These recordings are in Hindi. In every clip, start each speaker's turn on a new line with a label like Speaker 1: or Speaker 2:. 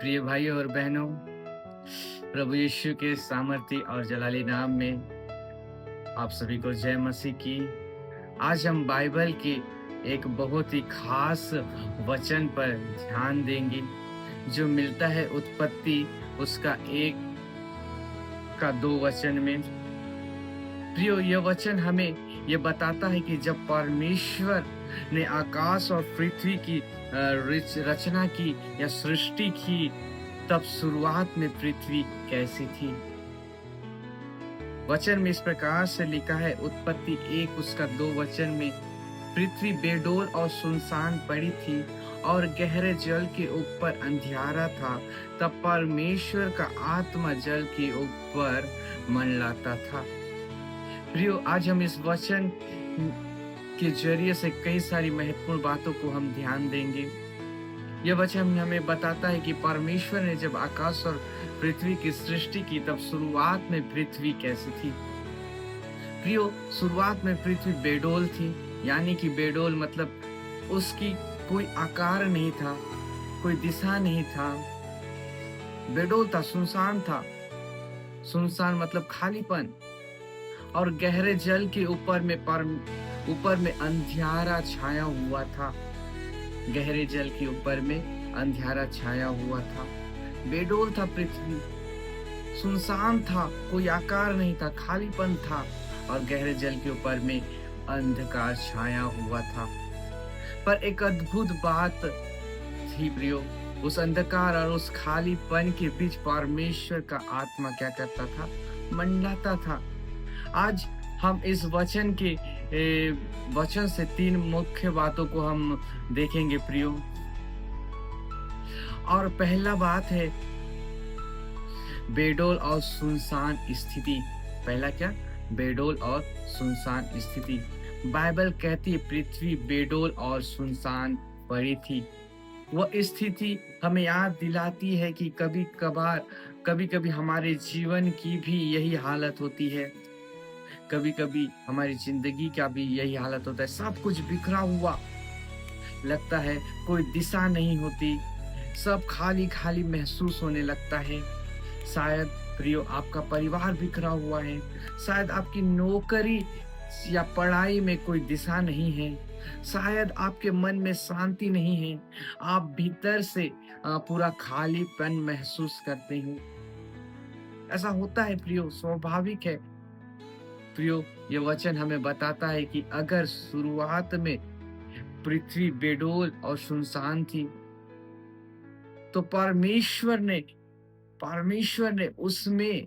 Speaker 1: प्रिय भाइयों और बहनों, प्रभु यीशु के सामर्थी और जलाली नाम में आप सभी को जय मसीह की। आज हम बाइबल के एक बहुत ही खास वचन पर ध्यान देंगे जो मिलता है उत्पत्ति उसका 1 का 2 वचन में। प्रियो, यह वचन हमें यह बताता है कि जब परमेश्वर ने आकाश और पृथ्वी की रचना की या सृष्टि की, तब शुरुआत में पृथ्वी कैसी थी। वचन में इस प्रकार से लिखा है, उत्पत्ति 1 उसका 2 वचन में, पृथ्वी बेडौल और सुनसान पड़ी थी और गहरे जल के ऊपर अंधियारा था। तब परमेश्वर का आत्मा जल के ऊपर मंडलाता था। प्रियो, आज हम इस वचन के जरिए से कई सारी महत्वपूर्ण बातों को हम ध्यान देंगे। यह वचन हमें बताता है कि परमेश्वर ने जब आकाश और पृथ्वी की सृष्टि की, तब शुरुआत में पृथ्वी कैसी थी। प्रियो, शुरुआत में पृथ्वी बेडौल थी, यानी कि बेडौल मतलब उसकी कोई आकार नहीं था, कोई दिशा नहीं था। बेडौल था, सुनसान था। सुनसान मतलब खालीपन। और गहरे जल के ऊपर में अंधियारा छाया हुआ था। गहरे जल के ऊपर में अंधियारा छाया हुआ था। बेडौल था पृथ्वी, सुनसान था, कोई आकार नहीं था, खालीपन था और गहरे जल के ऊपर में अंधकार छाया हुआ था। पर एक अद्भुत बात थी प्रियो, उस अंधकार और उस खालीपन के बीच परमेश्वर का आत्मा क्या करता था? मंडलाता था। आज हम इस वचन से 3 मुख्य बातों को हम देखेंगे प्रियो। और पहला बात है बेडौल और सुनसान स्थिति। पहला क्या? बेडौल और सुनसान स्थिति। बाइबल कहती है पृथ्वी बेडौल और सुनसान पड़ी थी। वह स्थिति हमें याद दिलाती है कि कभी-कभी हमारे जीवन की भी यही हालत होती है। कभी-कभी हमारी जिंदगी का भी यही हालत होता है। सब कुछ बिखरा हुआ लगता है, कोई दिशा नहीं होती, सब खाली-खाली महसूस होने लगता है। शायद प्रियो आपका परिवार बिखरा हुआ है, शायद आपकी नौकरी या पढ़ाई में कोई दिशा नहीं है, शायद आपके मन में शांति नहीं है, आप भीतर से पूरा खालीपन महसूस करते हो। ऐसा होता है प्रियो, स्वाभाविक है। प्रियो, ये वचन हमें बताता है कि अगर शुरुआत में पृथ्वी बेडौल और सुनसान थी, तो परमेश्वर ने उसमें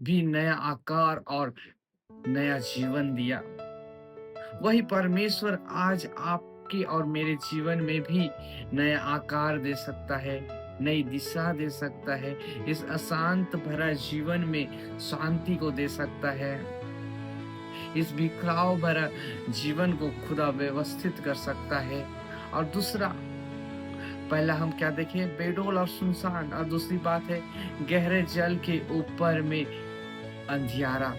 Speaker 1: भी नया आकार और नया जीवन दिया। वही परमेश्वर आज आपके और मेरे जीवन में भी नया आकार दे सकता है, नई दिशा दे सकता है। इस अशांत भरा जीवन में शांति को दे सकता है। इस बिखराव भरा जीवन को खुदा व्यवस्थित कर सकता है। और दूसरा, पहला हम क्या देखें? बेडौल और सुनसान। और दूसरी बात है गहरे जल के ऊपर में अंधियारा।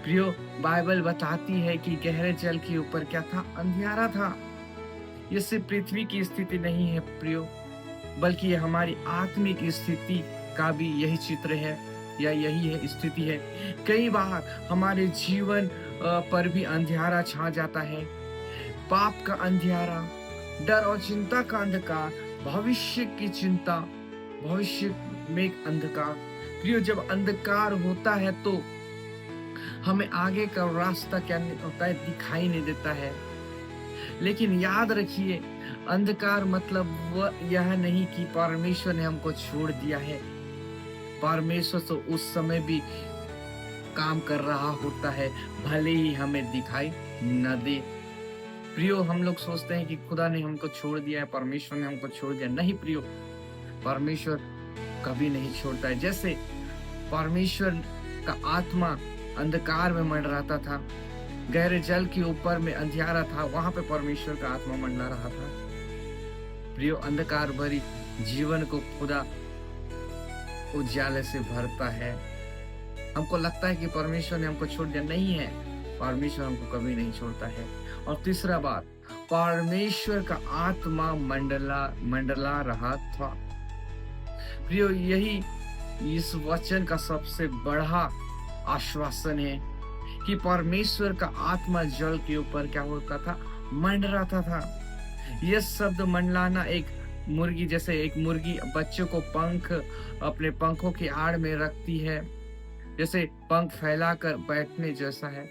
Speaker 1: प्रियो, बाइबल बताती है कि गहरे जल के ऊपर क्या था? अंधियारा था। ये सिर्फ पृथ्वी की स्थिति नहीं है प्रियो, बल्कि ये हमारी आत्मिक स्थिति का भी यही चित्र है या यही है स्थिति है। कई बार हमारे जीवन पर भी अंधियारा छा जाता है। पाप का अंधियारा, डर और चिंता का अंधकार, भविष्य की चिंता, भविष्य में एक अंधकार। प्रियो, जब अंधकार होता है तो हमें आगे का रास्ता क्या होता है? दिखाई नहीं देता है। लेकिन याद रखिए, अंधकार मतलब वह यह नहीं कि परमेश्वर ने हमको छोड़ दिया है। परमेश्वर तो उस समय भी काम कर रहा होता है, भले ही हमें दिखाई न दे। प्रियो, हम लोग सोचते हैं कि खुदा ने हमको छोड़ दिया है, परमेश्वर ने हमको छोड़ दिया। नहीं प्रियो, परमेश्वर कभी नहीं छोड़ता है। जैसे परमेश्वर का आत्मा अंधकार में मंडराता था, गहरे जल के ऊपर में अंधियारा था, वहां पे परमेश्वर का आत्मा मंडरा रहा था। प्रियो, अंधकार भरी जीवन को खुदा उजाले से भरता है। हमको लगता है कि परमेश्वर ने हमको छोड़ दिया, नहीं है, परमेश्वर हमको कभी नहीं छोड़ता है। और तीसरा बात, परमेश्वर का आत्मा मंडला रहा था। प्रियो, यही इस वचन का सबसे बड़ा आश्वासन है कि परमेश्वर का आत्मा जल के ऊपर क्या होता था, मंडराता था। यह शब्द मंडलाना एक मुर्गी जैसे, एक मुर्गी बच्चों को पंख अपने पंखों की आड़ में रखती है, जैसे पंख फैलाकर बैठने जैसा है।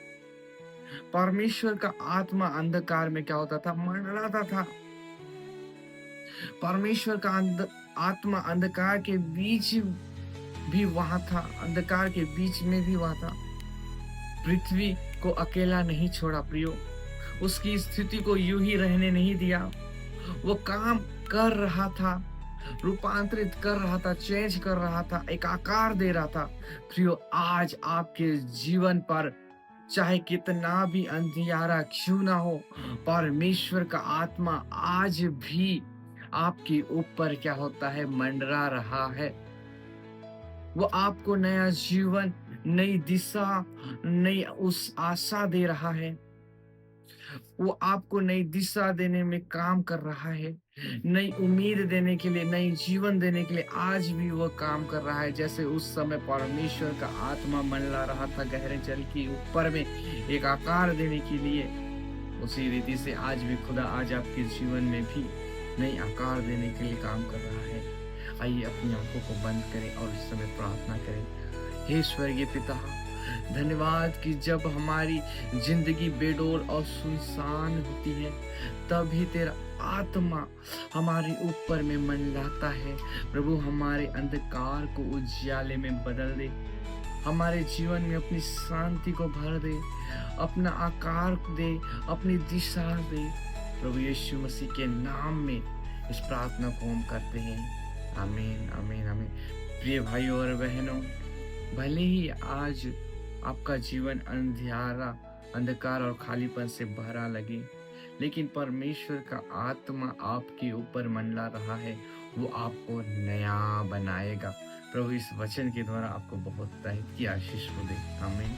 Speaker 1: परमेश्वर का आत्मा अंधकार में क्या होता था, मंडराता था। परमेश्वर का आत्मा अंधकार के बीच भी वहां था, अंधकार के बीच में भी वहां था। पृथ्वी को अकेला नहीं छोड़ा प्रियो, उसकी स्थिति को यूं ही रहने नहीं दिया। वो काम कर रहा था, रूपांतरित कर रहा था, चेंज कर रहा था, एक आकार दे रहा था। प्रियो, आज आपके जीवन पर चाहे कितना भी अंधियारा क्यों ना हो, परमेश्वर का आत्मा आज भी आपके ऊपर क्या होता है, मंडरा रहा है। वो आपको नया जीवन, नई दिशा, नई उस आशा दे रहा है। वो आपको नई दिशा देने में काम कर रहा है, नई उम्मीद देने के लिए, नई जीवन देने के लिए आज भी वो काम कर रहा है। जैसे उस समय परमेश्वर का आत्मा मंडरा रहा था गहरे जल के ऊपर में एक आकार देने के लिए, उसी रीति से आज भी खुदा आज आपके जीवन में भी नई आकार देने के लिए काम कर रहा है। आइए अपनी आंखों को बंद करें और इस समय प्रार्थना करें। हे स्वर्गीय पिता, धन्यवाद कि जब हमारी जिंदगी बेडोल और सुनसान होती है, तभी तेरा आत्मा हमारे ऊपर में मंडराता है। प्रभु, हमारे अंधकार को उजियाले में बदल दे, हमारे जीवन में अपनी शांति को भर दे, अपना आकार दे, अपनी दिशा दे। प्रभु यीशु मसीह के नाम में इस प्रार्थना को हम करते हैं। आमीन, आमीन, आमीन। प्रिय भाइयों और बहनों, भले ही आज आपका जीवन अंधियारा, अंधकार और खालीपन से भरा लगे, लेकिन परमेश्वर का आत्मा आपके ऊपर मंडरा रहा है। वो आपको नया बनाएगा। प्रभु इस वचन के द्वारा आपको बहुत बहुत की आशीष को दे। आमीन।